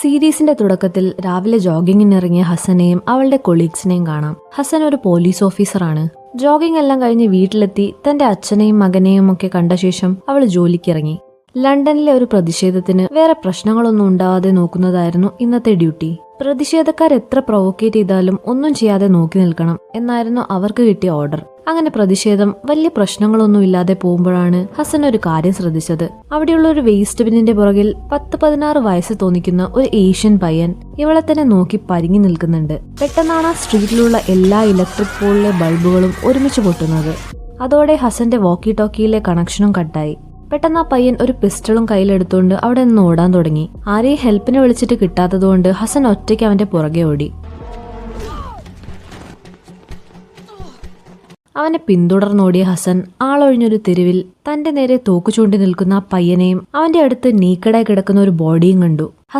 സീരീസിന്റെ തുടക്കത്തിൽ രാവിലെ ജോഗിങ്ങിനിറങ്ങിയ ഹസനെയും അവളുടെ കൊളീഗ്സിനെയും കാണാം. ഹസൻ ഒരു പോലീസ് ഓഫീസറാണ്. ജോഗിംഗ് എല്ലാം കഴിഞ്ഞ് വീട്ടിലെത്തി തന്റെ അച്ഛനെയും മകനെയും ഒക്കെ കണ്ട ശേഷം അവൾ ജോലിക്കിറങ്ങി. ലണ്ടനിലെ ഒരു പ്രതിഷേധത്തിന് വേറെ പ്രശ്നങ്ങളൊന്നും ഉണ്ടാവാതെ നോക്കുന്നതായിരുന്നു ഇന്നത്തെ ഡ്യൂട്ടി. പ്രതിഷേധക്കാർ എത്ര പ്രൊവോക്കേറ്റ് ചെയ്താലും ഒന്നും ചെയ്യാതെ നോക്കി നിൽക്കണം എന്നായിരുന്നു അവർക്ക് കിട്ടിയ ഓർഡർ. അങ്ങനെ പ്രതിഷേധം വലിയ പ്രശ്നങ്ങളൊന്നും ഇല്ലാതെ പോകുമ്പോഴാണ് ഹസൻ ഒരു കാര്യം ശ്രദ്ധിച്ചത്. അവിടെയുള്ള ഒരു വേസ്റ്റ് ബിന്നിന്റെ പുറകിൽ 10-16 വയസ്സ് തോന്നിക്കുന്ന ഒരു ഏഷ്യൻ പയ്യൻ ഇവളെ തന്നെ നോക്കി പരിങ്ങി നിൽക്കുന്നുണ്ട്. പെട്ടെന്നാണ് ആ സ്ട്രീറ്റിലുള്ള എല്ലാ ഇലക്ട്രിക് പോളിലെ ബൾബുകളും ഒരുമിച്ച് പൊട്ടുന്നത്. അതോടെ ഹസന്റെ വോക്കി ടോക്കിയിലെ കണക്ഷനും കട്ടായി. പെട്ടെന്ന് ആ പയ്യൻ ഒരു പിസ്റ്റളും കയ്യിലെടുത്തുകൊണ്ട് അവിടെ നിന്ന് ഓടാൻ തുടങ്ങി. ആരെയും ഹെൽപ്പിനെ വിളിച്ചിട്ട് കിട്ടാത്തതുകൊണ്ട് ഹസൻ ഒറ്റയ്ക്ക് അവന്റെ പുറകെ ഓടി. അവനെ പിന്തുടർന്നോടിയ ഹസൻ ആളൊഴിഞ്ഞൊരു തെരുവിൽ തന്റെ നേരെ തോക്ക് ചൂണ്ടി നിൽക്കുന്ന ആ പയ്യനെയും അവന്റെ അടുത്ത് നീക്കടായി കിടക്കുന്ന ഒരു ബോഡിയും കണ്ടു.